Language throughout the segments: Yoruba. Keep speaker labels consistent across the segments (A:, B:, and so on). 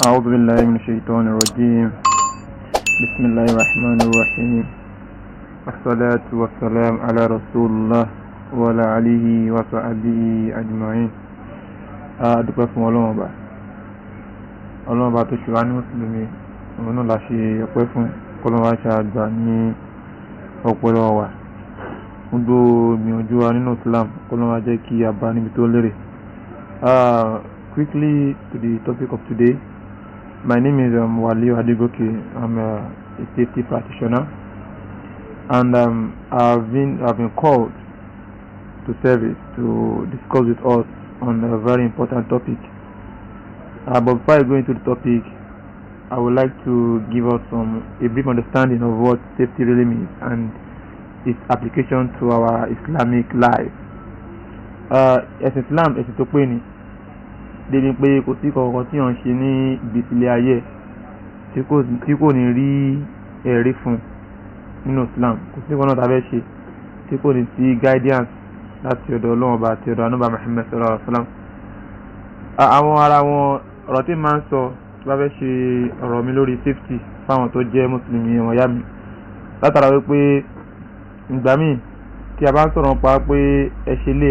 A: أعوذ بالله من الشيطان الرجيم. بسم الله الرحمن الرحيم. الصلاة والسلام على رسول الله وعلى آله وصحبه أجمعين. adúpẹ́ fún Ọlọ́run Ọba tó ṣe wá ní mùsùlùmí, òun náà la ṣe ọpẹ́ fún. kọ́lọ́run wá ṣe àgbà ní ọpọlọ wa, gbogbo ìgbìyànjú wa nínú Islam kọ́lọ́run wá jẹ́ kí a bá níbi tó lérè. Quickly to the topic of today. My name is Waliu Adegoke. I'm a safety practitioner, and I've been called to service to discuss with us on a very important topic. But before I go into the topic, I would like to give us a brief understanding of what safety really means and its application to our Islamic life. Ẹ̀sìn Islam ẹ̀sìn tó pé ni, débi pé kò sí kankan tí wọ́n ṣe ní ìgbésílẹ̀ ayé tí kò ní rí ẹ̀rí fún nínú Islam. Kò sí kankan tá a fẹ́ ṣe tí kò ní sí guidance láti ọ̀dọ̀ Ọlọ́run Ọba àti ọ̀dọ̀ Ànábì Muhammad sallallahu alaihi wasallam. Àwọn ara wọn ọ̀rọ̀ tí máa ń sọ tí wọ́n fẹ́ ṣe ọ̀rọ̀ mi lórí safety fáwọn tó jẹ́ mùsùlùmí ọmọ ìyá mi, látara wípé ìgbà míì tí a bá ń sọ̀rọ̀ pa pé ẹ ṣe lé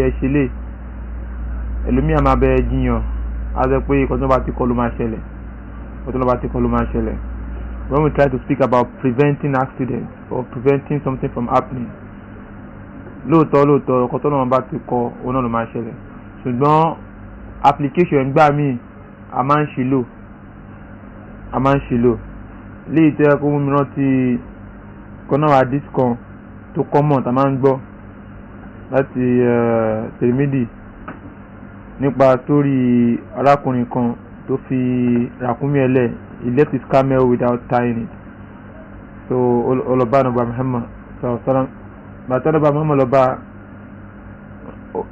A: ẹlòmíà máa bẹ jiyàn á sọ pé ìkọ́ tó bá ti kọ́ ló máa ṣẹlẹ̀. When we try to speak about preventing accidents or preventing something from happening, lóòótọ́ ọkọ̀ tó náà bá ti kọ́ òun náà ló máa ṣẹlẹ̀, ṣùgbọ́n application gbà míì a máa ń ṣìlò léyìí tó yẹ kó mú mi rántí kọ́nà àdìs kan tó common tá a máa ń gbọ́ láti tèmídì nípa sórí arákùnrin kan tó fi ràkúnmí ẹlẹ̀, he left his camel without tying it. So ọlọ́ba Ànábì Muhammad sallallahu bàtà ọlọ́ba Muhammad lọ́ba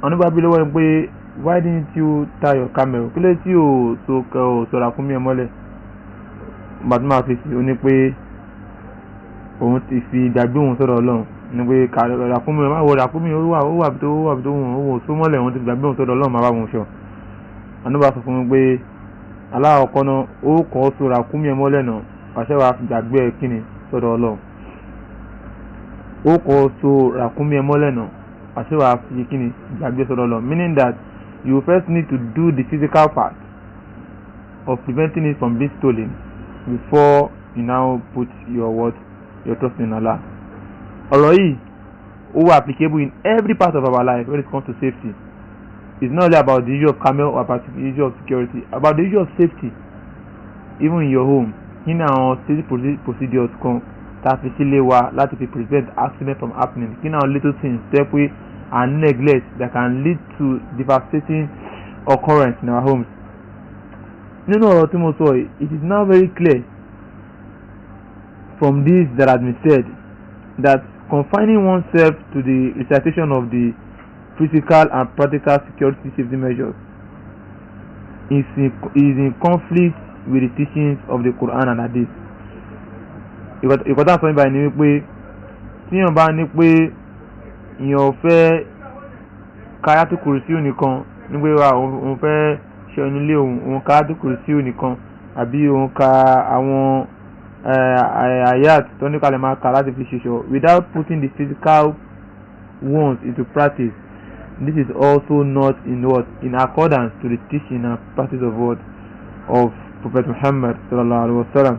A: ọ̀nùbá bí lọ́wọ́ pé why didn't you tie your camel? Kí ló tí o so ràkúnmí ẹ mọ́lẹ̀? Bàtà máa fèsì ó ní pé òun ti fi gbàgbé òun sọ̀rọ̀ Ọlọ́run, ní pé ràkúnmí ẹ má wọ ràkúnmí ó wà tó òun so mọ́lẹ̀, òun ti gbàgbé òun sọ̀rọ̀ Ọlọ́run, má bá wọn sọ. Ànúbà sọ fún mi pé aláwọ̀kọ́ náà ó kọ́ so ràkúnmí ẹ mọ́lẹ̀ náà, pàṣẹ wàá fi gbàgbé ẹ kíni sọ̀rọ̀ Ọlọ́run. Ó kọ́ so ràkúnmí ẹ mọ́lẹ̀ náà, pàṣẹ wàá fi kíni gbàgbé sọ̀rọ̀ Ọlọ́run, meaning that you first need to do the physical part of preventing it from being stolen before you now put your trust in Allah. Ọ̀rọ̀ yìí ó wà applicable in every part of our life when it comes to safety. It's not only about the issue of camel or about the issue of security, about the issue of safety even in your home. Nínú àwọn safety procedures kan tá a fi sílé wa láti fi prevent accident from happening, kí náà little things tẹ́ pé and neglect that can lead to devastating occurrence in our homes. Nínú ọ̀rọ̀ tí mo sọ yìí, it is now very clear from this that has been said that confining oneself to the recitation of the physical and practical security safety measures is in conflict with the teachings of the Quran and Hadith. Ìkọ́tà sọ nípa ẹni wípé tíyàn bá ní pé èèyàn fẹ́ ka Ayatul Kursiyu nìkan, ní pé òun fẹ́ ṣe onílé òun ka Ayatul Kursiyu nìkan, àbí òun ka àwọn ayat tó ní kalẹ̀ máa kà láti fi ṣiṣọ́ without putting the physical ones into practice, this is also not in accordance to the teaching and practice of Prophet Muhammad sallallahu alaihi wasallam.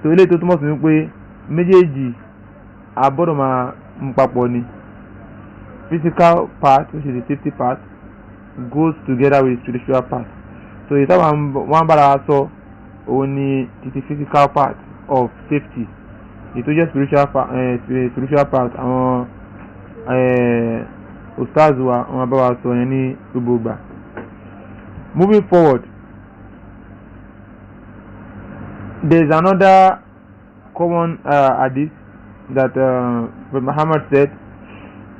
A: So ilé tó túmọ̀ sí ní pé méjèèjì a gbọ́dọ̀ máa mú papọ̀ ni. Physical part, which is the safety part, goes together with the spiritual part. So ìtàwọn wọn bára sọ òun ni the physical part of safety, ètò jẹ́ spiritual part. Àwọn ustaz wa wọn bá wa sọ yẹn ní gbogbo ìgbà. Moving forward, there is another common hadith that Muhammad said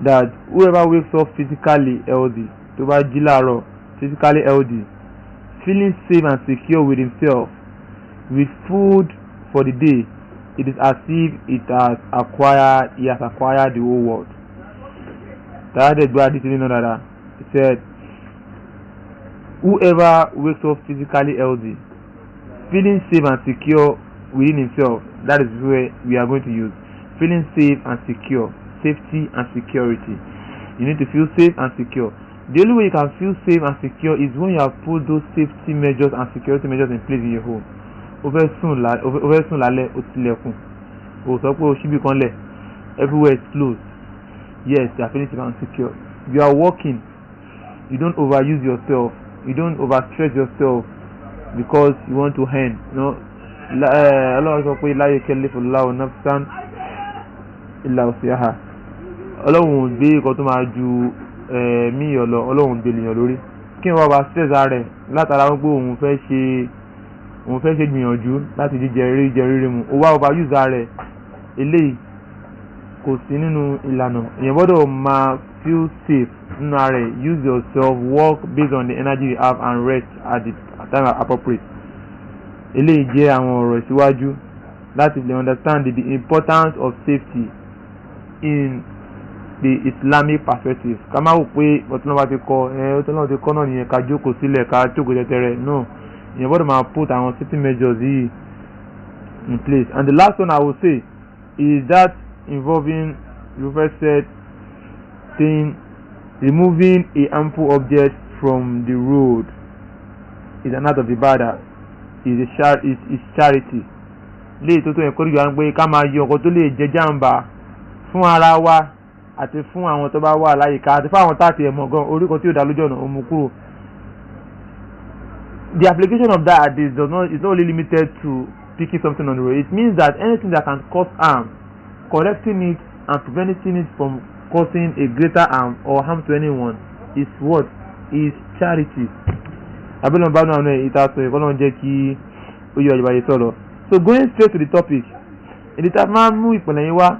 A: that whoever wakes up physically healthy, tó bá jí láàárọ̀ physically healthy, feeling safe and secure with himself, with food for the day, it is as if he has acquired the whole world. That is why this is another. He said, whoever wakes up physically healthy, feeling safe and secure within himself. That is where we are going to use feeling safe and secure, safety and security. You need to feel safe and secure. The only way you can feel safe and secure is when you have put those safety measures and security measures in place in your home. Over soon lálẹ́ ó tilẹ̀kùn, ó sọ pé ó ṣíbí kan lẹ̀, everywhere is closed. Yes, you are feeling safe and secure. You are working, you don't overuse yourself, you don't overstretch yourself because you want to earn. Ọlọ́run sọ pé la yukallifu Allahu nafsan illa wus'aha. Ọlọ́run ò gbé nǹkan tó máa ju míyàn lọ, Ọlọ́run gbé lèèyàn lórí. Kí n wá bá stress ara rẹ̀ látara wípé òun fẹ́ ṣe gbìyànjú láti jẹ rere mu, ó wá overuse ara rẹ̀. Eléyìí kò sí nínú ìlànà. Èèyàn gbọ́dọ̀ máa feel safe nínú ara rẹ̀. Use yourself, work based on the energy you have and rest at the time appropriate. Eléyìí jẹ́ àwọn ọ̀rọ̀ ìṣíwájú láti lè understand the importance of safety in the Islamic perspective. Ká má wò pé ọtún náà ti kọ́ náà nìyẹn ká jókòó sílẹ̀ ká jókòó tẹ́tẹ́rẹ́. No, èèyàn gbọ́dọ̀ máa put àwọn safety measures yìí in place. And the last one I will say is that involving, the Prophet said, saying removing a harmful object from the road is an act of ibadah, is charity. Léyìí tó yẹ kó rí wa pé ká máa yọ ọkọ tó lè jẹ jàǹbá fún ara wa àti fún àwọn tó bá wà láyìíká àti fún àwọn táàtì ẹ̀mọ́ gan oríkọ tí ó dá lójú ọ̀nà ó mú kúrò. The application of that is not only limited to picking something on the road. It means that anything that can cause harm, correcting it and preventing it from causing a greater harm or harm to anyone is what? Is charity. Abẹ́lẹ̀ bá náà náà ìta sọ ìfọ́nà jẹ́ kí ó yọ ìbàdí sọ̀rọ̀. So going straight to the topic, ìdí tá a máa mú ìpìlẹ̀ yín wá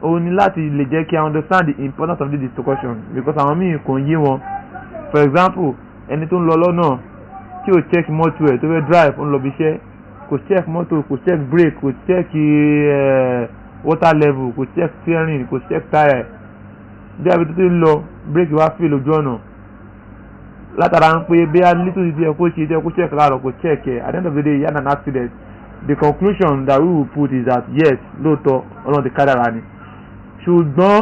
A: òun ni láti lè jẹ́ kí I understand the importance of this discussion because àwọn míì kò ń yé wọn. For example, ẹni tó ń lọ lọ́nà tí ò check mọ́tò ẹ̀ tó fẹ́ drive ń lọ bí iṣẹ́, kò check mọ́tò, kò check brake, kò check water level, kò check steering, kò check tire. Bí abẹ́ tó ti ń lọ brake wá fail lójú ọ̀nà látara ń pé bí a little ti ẹ kó ṣe jẹ́ kó check láàárọ̀ kò check ẹ̀. At the end of the day, he had an accident. The conclusion that we will put is that yes, lóòótọ́ ọlọ́run ti kádàrá ni. Ṣùgbọ́n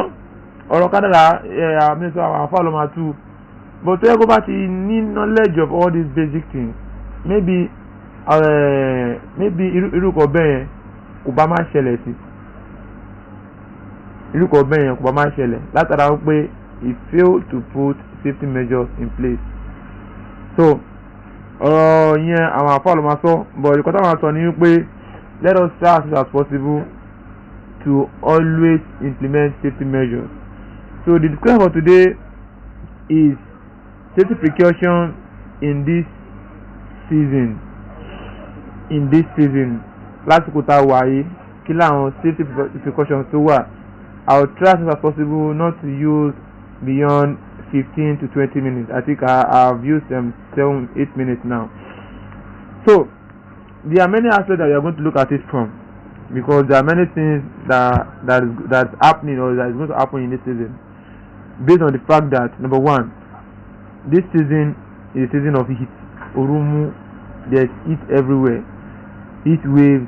A: ọ̀rọ̀ kádàrá àmì sọ àwọn afọ́ ọlọ́mà tú. But tó yẹ kó bá ti ní knowledge of all these basic things, maybe irúkọ bẹ́ẹ̀ kò bá má ṣẹlẹ̀ sí. Irúkọ bẹ́ẹ̀ kò bá má ṣẹlẹ̀ látara wípé he failed to put safety measures in place. So ọ̀rọ̀ yẹn àwọn afọ́ ọlọ́mà sọ, but ìkọ́tà máa sọ ni wípé let us try as much as possible to always implement safety measures. So the discussion for today is safety precaution in this season. Lásìkò tá a wà yìí, kí làwọn safety precautions tó wà? I will try as much as possible not to use beyond 15 to 20 minutes. I think I have used 7-8 minutes now. So there are many aspects that we are going to look at it from, because there are many things that's happening or that is going to happen in this season, based on the fact that number one, this season is a season of heat. Orumu, there's heat everywhere, heat waves,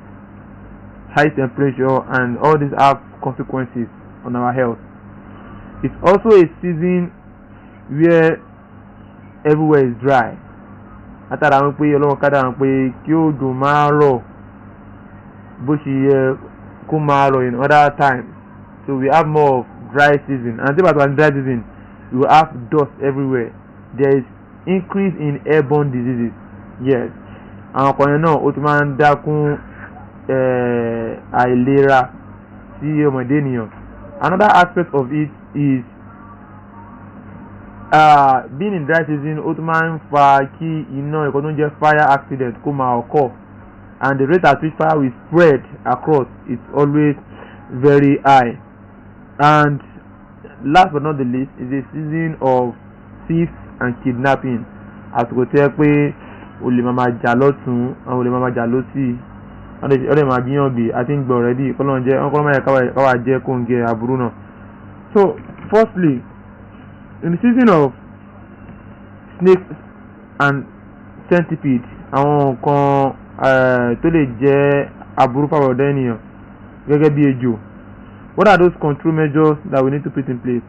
A: high temperature, and all these have consequences on our health. It's also a season where everywhere is dry. Látara wọn pé ọlọ́run kádà wọn pé kí òjò máa rọ̀ bó ṣe yẹ kó máa rọ̀ in other times. So we have more of dry season, and about dry season we will have dust everywhere. There is increase in airborne diseases. Yes, àwọn ọkùnrin náà ó tún máa ń dákún àìlera sí ọmọdé ènìyàn. Another aspect of it is being in dry season ó tún máa ń fa kí iná ẹ̀kọ́ tó ń jẹ́ fire accident kó máa occur, and the rate at which fire will spread across is always very high. And last but not the least is a season of theft and kidnapping. Àsìkò tẹ́ pé olè máa jà lọ́tún, àwọn olè máa jà lọ́sì, ọ̀rẹ́ máa jíyàn bí àti ń gbọ́ already kọ́lọ́n jẹ́ ọkọ̀ máa yẹ káwá jẹ́ kó ń gẹ àbúrú náà. So firstly, in the season of snakes and centipedes, àwọn nǹkan tó lè jẹ́ aburú fáwọn ọ̀dọ́ ènìyàn gẹ́gẹ́ bí ejò. What are those control measures that we need to put in place?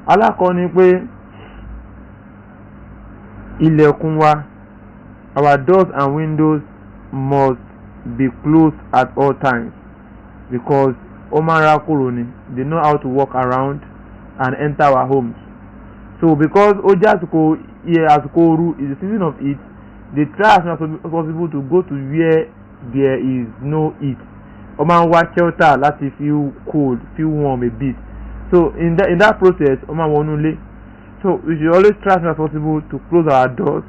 A: Alákọ̀ọ́ ni pé ilẹ̀kùn wa, our doors and windows must be closed at all times because omara koroni, they know how to walk around and enter our homes. So because àsìkò ooru is the season of heat, they try as much as possible to go to where there is no heat. Oman wa shelter láti feel cold, feel warm a bit. So in that process, oman wonule. So we should always try as much as possible to close our doors,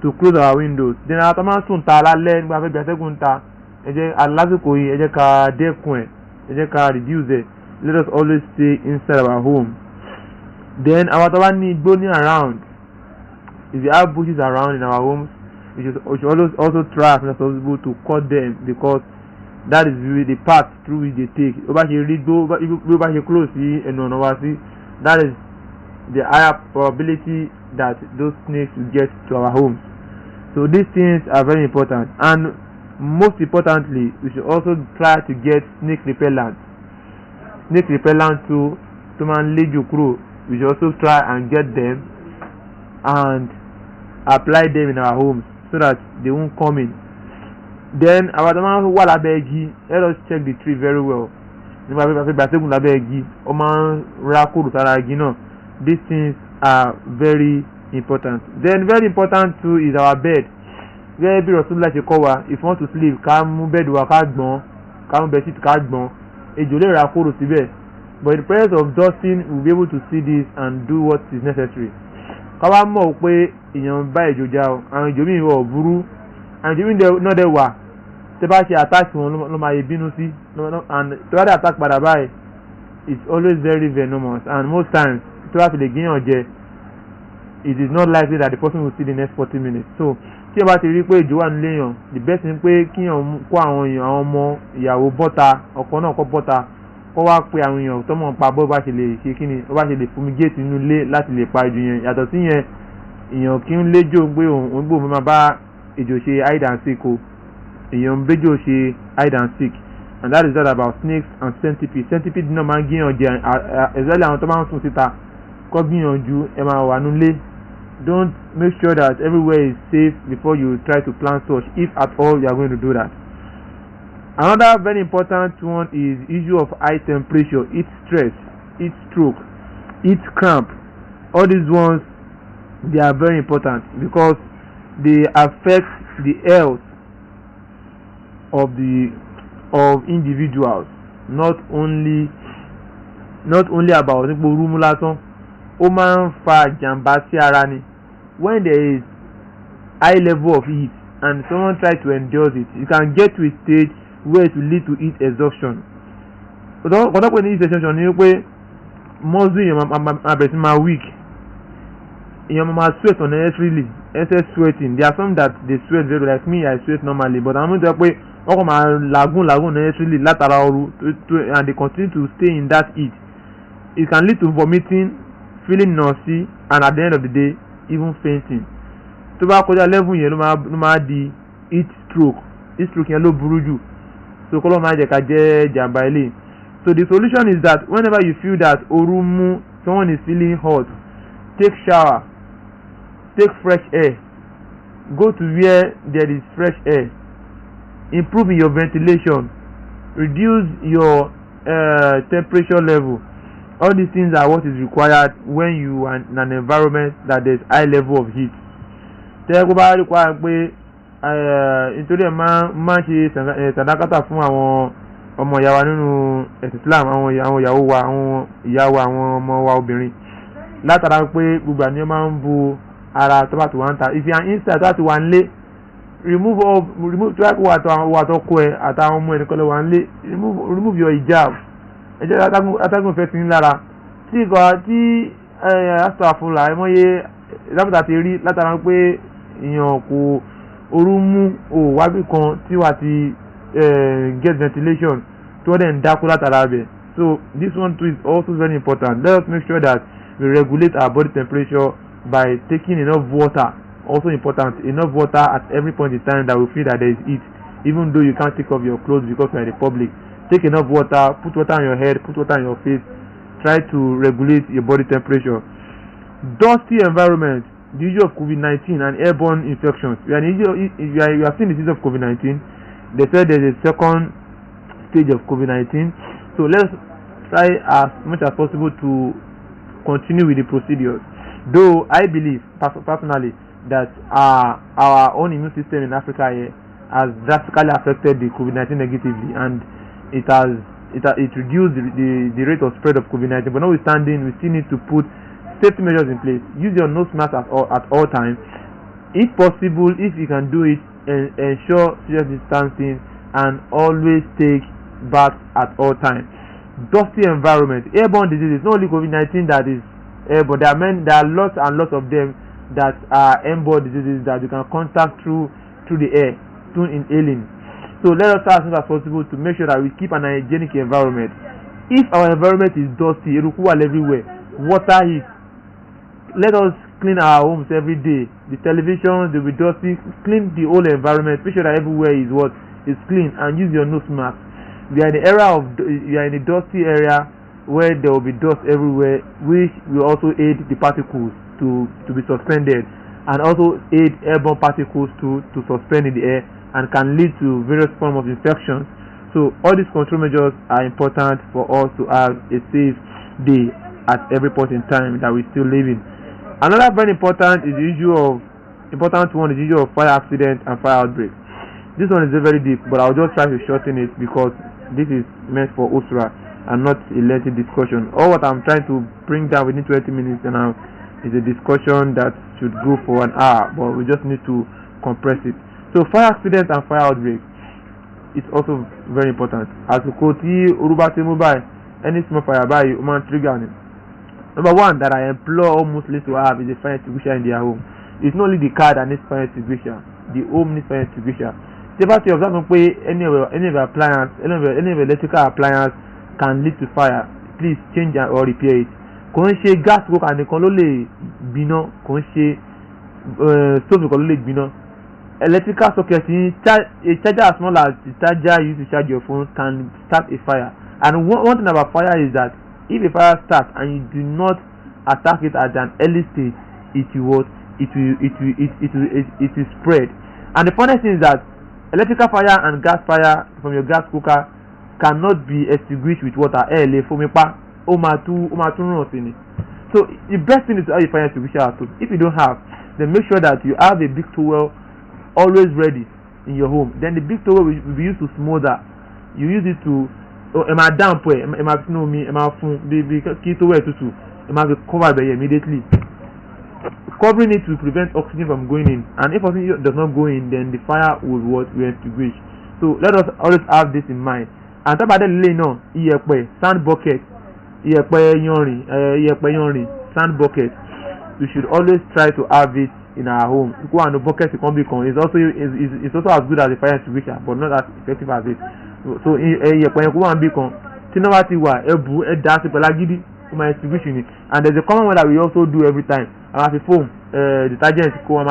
A: to close our windows. Then after man soon ta lálẹ́ nígbà fẹ́ bí atẹ́gùn ta, ẹ jẹ́ alásìkò yìí, ẹ jẹ́ ká dẹ́kun ẹ̀, ẹ jẹ́ ká reduce it. Let us always stay inside our home. Then our tó bá ní igbó ní around, if we have bushes around in our homes, we should always also try as much as possible to cut them because that is really the path through which they take. Ó bá ṣe rí igbó, bí ó bá ṣe close sí ẹnu ọ̀nà wa sí, that is the higher probability that those snakes will get to our homes. So these things are very important, and most importantly, we should also try to get snake repellent. Snake repellent to man leju kuro. We should also try and get them and apply them in our homes so that they won't come in. Then our man who wala begi, let us check the tree very well. These things are very important. Then very important too is our bed. Very bí Rasulullah ṣe kọ́ wa, if you want to sleep, ká mú bed wa ká gbọ́n, ká mú bedsheet ká gbọ́n, ejò lè ra kóró síbẹ̀. But in the presence of dusting, we will be able to see this and do what is necessary. Ká wá mọ̀ pé èèyàn bá ejò jà o, àwọn ejò míì wọ̀ burú, àwọn ejò míì náà dẹ̀ wà, tẹ́ bá ṣe attack wọn ló máa yẹ bínú sí, and tó bá dé attack padà báyìí, it's always very venomous, and most times tó bá fi lè gíyàn jẹ, it is not likely that the person will see the next 40 minutes. So tí ẹ bá ti rí pé ìjọ wà nílé yàn, the best thing pé kíyàn kó àwọn èèyàn, àwọn ọmọ ìyàwó bọ́ta, ọkọ náà kọ́ bọ́ta, kó wá pé àwọn èèyàn tó mọ̀ pa bó bá ṣe lè ṣe kíni, bó bá ṣe lè fumigate nínú ilé láti lè pa ejò yẹn. Yàtọ̀ sí yẹn, èèyàn kí ń léjò pé òun gbòòmù máa bá ejò ṣe hide and seek o, èèyàn ń béjò ṣe hide and seek, and that is all about snakes and centipede. Centipede náà máa ń gíyàn jẹ, especially àwọn tó máa ń sùn síta, kọ́ gbìyànjú ẹ máa wà nílé. Don't make sure that everywhere is safe before you try to plant such, if at all you are going to do that. Another very important one is issue of high temperature, heat stress, heat stroke, heat cramp. All these ones, they are very important because they affect the health of individuals. Not only about nípa orúmú lásán, ó máa ń fa jàǹbá sí ara ni. When there is high level of heat and someone try to endure it, you can get to a stage where it will lead to heat exhaustion. Kọ́tọ́pọ̀ ní heat exhaustion ni pé muscle èèyàn máa bẹ̀rẹ̀ sí máa weak, èèyàn máa sweat unnecessarily, excess sweating. There are some that they sweat very like me, I sweat normally, but àwọn mìíràn pé wọ́n kàn máa làágùn unnecessarily látara ooru and they continue to stay in that heat. It can lead to vomiting, feeling nausea, and at the end of the day, even fainting. Tó bá kọjá level yẹn ló máa di heat stroke yẹn ló burú jù. So kọ́lọ́ máa jẹ́ ká jẹ́ jàǹbá ilé. So the solution is that whenever you feel that oru mú, someone is feeling hot, take shower, take fresh air, go to where there is fresh air, improve your ventilation, reduce your temperature level. All these things are what is required when you are in an environment that there is high level of heat. Tẹ́lẹ̀ kó bá require pé nítorí ẹ̀ máa ṣe sàdákàtà fún àwọn ọmọ ìyá wa nínú ẹ̀sìn Islam, àwọn ìyàwó wa, àwọn ìyá wa, àwọn ọmọ wa obìnrin, látara pé gbogbo àníyàn máa ń bu ara tó bá ti wà ń ta. If you are inside tó bá ti wà ń lé, remove tó bá ti wà àtọkọ ẹ àtàwọn ọmọ ẹnìkan lọ wà ń lé, remove your hijab. Ẹ jẹ́ atẹ́gùn fẹ́ sí ní lára. Tí astagfirullah àìmọye lábùtà ti rí látara pé èèyàn kò orú mú wábì kan tí wà ti get ventilation tó dẹ̀ ń dákú látara bẹ̀. So this one too is also very important. Let us make sure that we regulate our body temperature by taking enough water also important. Enough water at every point in time that we feel that there is heat, even though you can't take off your clothes because you are in the public. Take enough water, put water on your head, put water on your face. Try to regulate your body temperature. Dusty environment, the issue of COVID-19 and airborne infections. We are seeing the disease of COVID-19. They said there is a second stage of COVID-19. So let's try as much as possible to continue with the procedures. Though I believe personally that our own immune system in Africa here has drastically affected the COVID-19 negatively, and it reduced the rate of spread of COVID-19. But notwithstanding, we still need to put safety measures in place. Use your nose mask at all times. If possible, if you can do it, ensure social distancing and always take baths at all times. Dusty environment, airborne diseases, not only COVID-19 that is airborne. There are lots and lots of them that are airborne diseases that you can contact through the air, through inhaling. So let us try as much as possible to make sure that we keep an hygienic environment. If our environment is dusty, eruku everywhere, water is, let us clean our homes every day. The television will be dusty. Clean the whole environment. Make sure that everywhere is clean, and use your nose mask. We are in a dusty area where there will be dust everywhere, which will also aid the particles to be suspended, and also aid airborne particles to suspend in the air, and can lead to various forms of infections. So all these control measures are important for us to have a safe day at every point in time that we still live in. Another very important is the issue of fire accident and fire outbreak. This one is very deep, but I'll just try to shorten it because this is meant for Usra and not a lengthy discussion. All what I'm trying to bring down within 20 minutes now is a discussion that should go for an hour, but we just need to compress it. So fire accident and fire outbreak is also very important. As you quote Urubati Mobile, any small fire by human trigger. Number one that I implore all Muslims to have is a fire extinguisher in their home. It's not only the car that needs fire extinguisher, the home needs fire extinguisher. Never to observe any of electrical appliance can lead to fire. Please change or repair it. Kò ń ṣe gas cooker nìkan ló lè gbiná, kò ń ṣe stove nìkan ló lè gbiná. Electrical socket a charger as small as the charger used to charge your phone can start a fire. And one thing about fire is that if a fire starts and you do not attack it at an early stage, it will spread. And the funny thing is that electrical fire and gas fire from your gas cooker cannot be extinguished with water. So the best thing is to have a fire extinguisher at home. If you don't have, then make sure that you have a big towel always ready in your home. Then the big towel will be used to smother. You use it to cover immediately. Covering it will prevent oxygen from going in, and if oxygen does not go in, then the fire will extinguish. So let us always have this in mind. And talk about the sand bucket, sand bucket. We should always try to have it in our home. Go and the bucket is also as good as a fire extinguisher, but not as effective as it. So extinguishing it. And there's a common one that we also do every time. Foam, detergent, all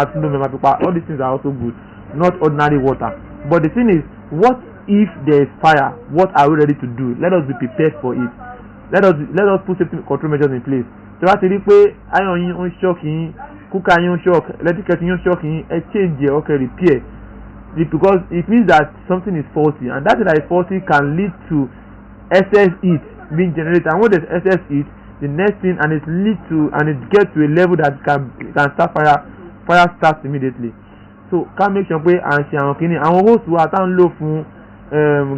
A: these things are also good, not ordinary water. But the thing is, what if there is fire? What are we ready to do? Let us be prepared for it. Let us put safety control measures in place. So that's the iron on shocking, cooker on shock, electrical on shocking, change repair. Because it means that something is faulty, and that is faulty can lead to excess heat being generated. And when there's excess heat, the next thing, and it gets to a level that can start fire starts immediately. So can make sure and host who are low from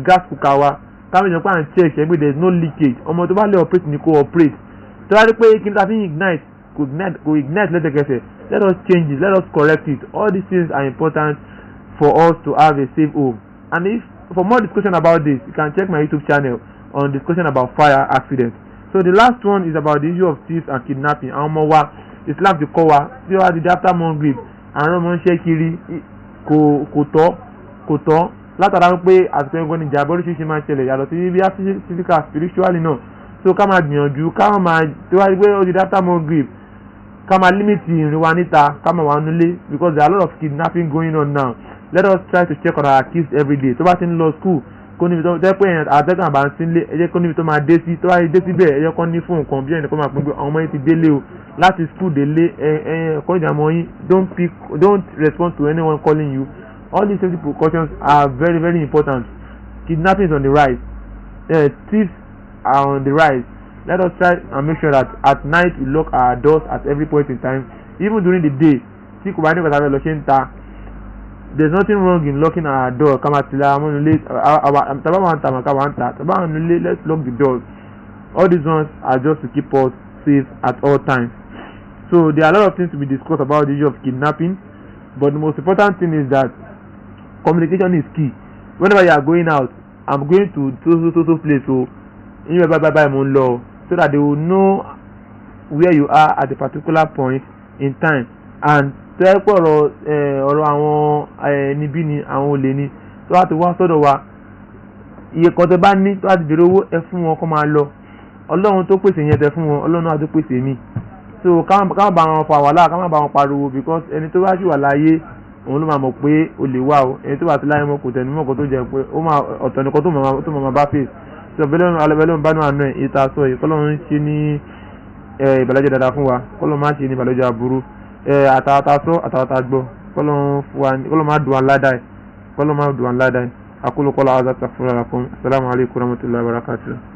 A: gas cooker can make sure and check there's no leakage. Operate cooperate. So that ignite let us change it, let us correct it. All these things are important for us to have a safe home. And if for more discussion about this, you can check my YouTube channel on discussion about fire accidents. So the last one is about the issue of thieves and kidnapping. Islam the kowa, see how the after Maghrib and no shekiri koto látara pé àsìkò ẹgbẹ́ ní ìjà bọ́ọ̀lù ṣíṣe máa ń ṣẹlẹ̀ yàtọ̀ sí bí physical spiritually náà. So ká máa gbìyànjú ká máa tó wáyé pé ó di after Maghrib ká máa limit ìrìn wa níta ká máa wà nílé because there are a lot of kidnapping going on now. Let us try to check on our kids every day. Tó bá ti ń lọ school kó níbi tó jẹ́ pé àtẹ́gùn àbá ń sínlé ẹ jẹ́ kó níbi tó máa dé sí tó bá dé síbẹ̀ ẹ jẹ́ kó ní fóònù kan bí ẹnì kan máa pín pé àwọn ọmọ yín ti délé o láti school délé ẹ̀kọ́ ìjàmọ́ yín don't respond to anyone calling you. All these safety precautions are very very important. Kidnapping is on the rise. Thieves are on the rise. Let us try and make sure that at night we lock our doors at every point in time, even during the day. Tí kò bá ní kòtà bẹ́ẹ̀ lọ ṣe ń ta, there's nothing wrong in locking our door. Kama tila amonule taba wanta maka wanta taba amonule, let's lock the doors. All these ones are just to keep us safe at all times. So there are a lot of things to be discussed about the issue of kidnapping, but the most important thing is that communication is key. Whenever you are going out, I'm going to so place, so in bye mo ń lọ, so that they will know where you are at a particular point in time. And tẹ́pọ̀ ọ̀rọ̀ àwọn níbí ni àwọn olè ni tó wá ti wá sọ́dọ̀ wa iye kan tẹ́ bá ní tó wá ti bèrè owó ẹ fún wọn kó máa lọ. Ọlọ́run tó pèsè yẹn tẹ́ fún wọn, Ọlọ́run náà tó pèsè mí. So ká má bá wọn fa wàhálà, ká má bá wọn pariwo, because ẹni tó bá sì wà láyé òun ló máa mọ̀ pé olè wà o. Ẹni tó bá ti láyé mọ́ kò tẹnu mọ́ kó tó jẹ́ pé ó máa ọ̀tọ̀ nìkan tó máa bá fèsì. So alẹ́bẹ̀lẹ́ bá nù àná ẹ̀ ìta sọ yìí kọ́lọ́run ṣe ní ìbàlẹ́jẹ́ dáadáa fún wa, kọ́lọ́run má ṣe ní ìbàlẹ́jẹ́ aburú. Àtàwàtà sọ àtàwàtà gbọ́ kọ́lọ́run má dùn án ládàá. Aqulu qawli hadha astaghfirullaha lakum. Assalamu alaikum warahmatullahi wabarakatuh.